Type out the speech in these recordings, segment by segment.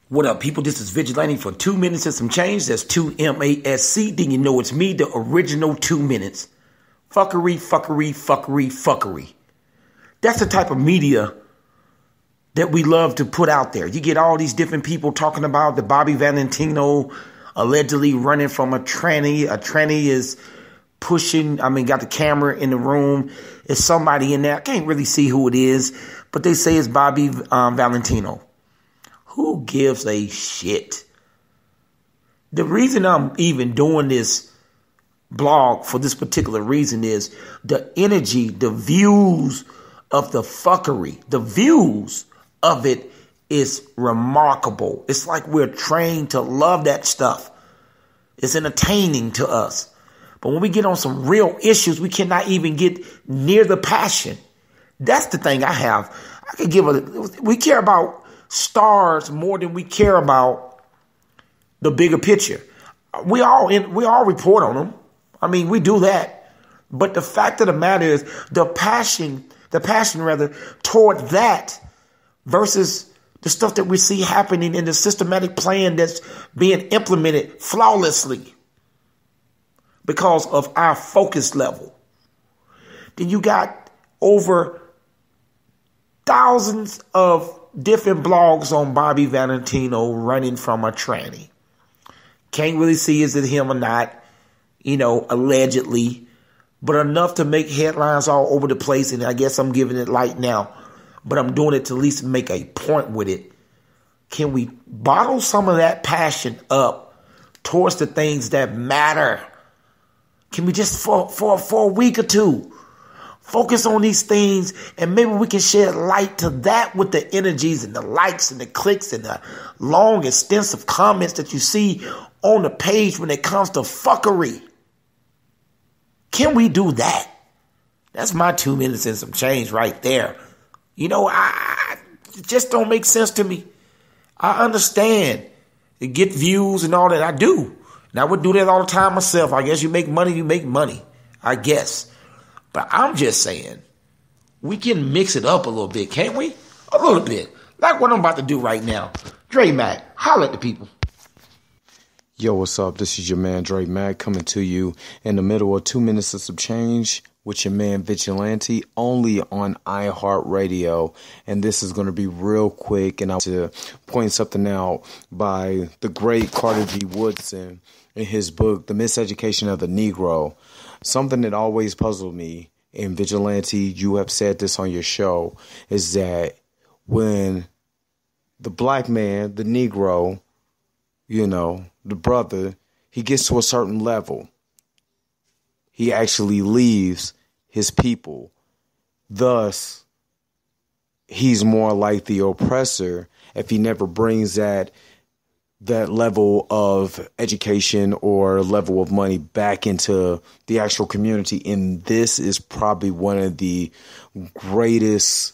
What up, people? This is Vigilante for 2 minutes and some change. That's 2MASC. Then you know it's me, the original 2 minutes. Fuckery, fuckery, fuckery, fuckery. That's the type of media that we love to put out there. You get all these different people talking about the Bobby Valentino allegedly running from a tranny. A tranny is pushing, got the camera in the room. It's somebody in there. I can't really see who it is, but they say it's Bobby Valentino. Who gives a shit? The reason I'm even doing this blog for this particular reason is the energy, the views of the fuckery, the views of it is remarkable. It's like we're trained to love that stuff. It's entertaining to us. But when we get on some real issues, we cannot even get near the passion. That's the thing I have. We care about stars more than we care about the bigger picture. We all report on them. We do that. But the fact of the matter is the passion toward that versus the stuff that we see happening in the systematic plan that's being implemented flawlessly because of our focus level. Then you got over thousands of different blogs on Bobby Valentino running from a tranny. Can't really see is it him or not, allegedly, but enough to make headlines all over the place. And I guess I'm giving it light now, but I'm doing it to at least make a point with it. Can we bottle some of that passion up towards the things that matter? Can we just for a week or two focus on these things, and maybe we can shed light to that with the energies and the likes and the clicks and the long, extensive comments that you see on the page when it comes to fuckery. Can we do that? That's my 2 minutes and some change right there. It just don't make sense to me. I understand to get views and all that. I do. And I would do that all the time myself. I guess you make money. I guess. But I'm just saying, we can mix it up a little bit, can't we? A little bit. Like what I'm about to do right now. Dre Mac, holla at the people. Yo, what's up? This is your man Dre Mac coming to you in the middle of 2 minutes of some change with your man Vigilante, only on iHeartRadio. And this is going to be real quick. And I want to point something out by the great Carter G. Woodson in his book, The Miseducation of the Negro. Something that always puzzled me, and Vigilante, you have said this on your show, is that when the black man, the Negro, the brother, he gets to a certain level, he actually leaves his people. Thus, he's more like the oppressor if he never brings that level of education or level of money back into the actual community. And this is probably one of the greatest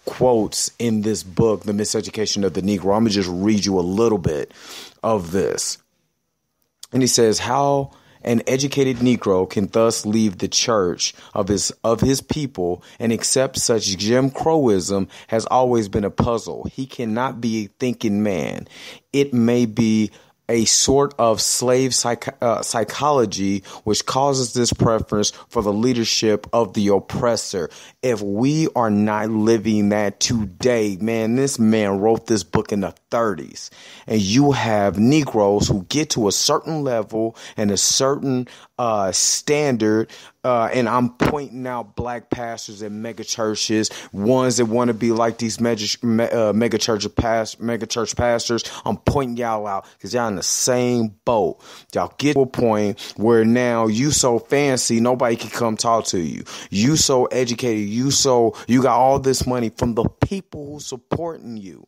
quotes in this book, The Miseducation of the Negro. I'm going to just read you a little bit of this. And he says, how an educated Negro can thus leave the church of his people and accept such Jim Crowism has always been a puzzle. He cannot be a thinking man. It may be a sort of slave psychology which causes this preference for the leadership of the oppressor. If we are not living that today, man, this man wrote this book in the 30s, and you have Negroes who get to a certain level and a certain standard, and I'm pointing out black pastors and mega churches, ones that want to be like these mega church pastors. I'm pointing y'all out because y'all in the same boat. Y'all get to a point where now you so fancy, nobody can come talk to you. You so educated, you got all this money from the people who supporting you.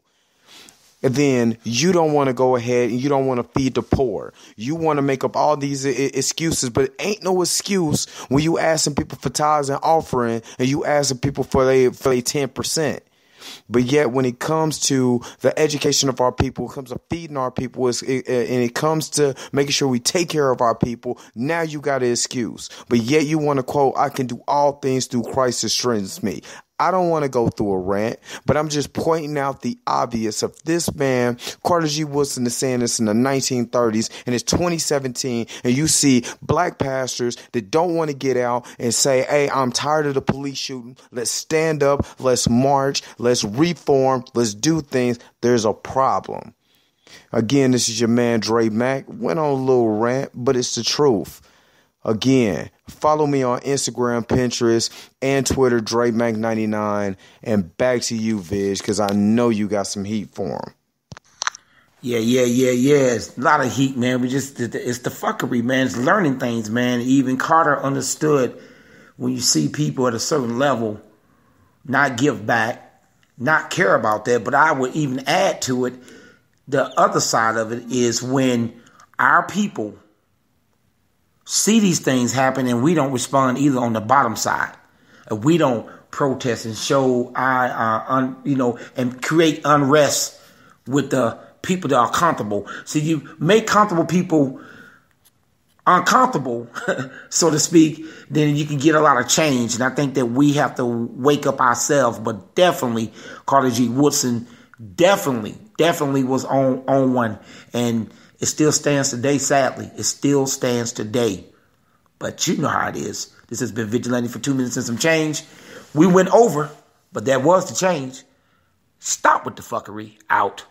And then you don't want to go ahead and you don't want to feed the poor. You want to make up all these excuses, but it ain't no excuse when you asking people for tithes and offering and you asking people for their 10%. But yet when it comes to the education of our people, it comes to feeding our people, and it comes to making sure we take care of our people, now you got an excuse. But yet you want to quote, I can do all things through Christ who strengthens me. I don't want to go through a rant, but I'm just pointing out the obvious of this man. Carter G. Woodson is saying this in the 1930s, and it's 2017, and you see black pastors that don't want to get out and say, hey, I'm tired of the police shooting. Let's stand up. Let's march. Let's reform. Let's do things. There's a problem. Again, this is your man, Dre Mack. Went on a little rant, but it's the truth. Again, follow me on Instagram, Pinterest, and Twitter, DreMac99. And back to you, Vidge, because I know you got some heat for him. Yeah. It's a lot of heat, man. It's the fuckery, man. It's learning things, man. Even Carter understood when you see people at a certain level not give back, not care about that. But I would even add to it, the other side of it is when our people see these things happen and we don't respond either on the bottom side. We don't protest and show and create unrest with the people that are comfortable. So you make comfortable people uncomfortable, so to speak, then you can get a lot of change. And I think that we have to wake up ourselves. But definitely, Carter G. Woodson definitely was on one. And it still stands today, sadly. It still stands today. But you know how it is. This has been Vigilante for 2 minutes and some change. We went over, but that was the change. Stop with the fuckery. Out.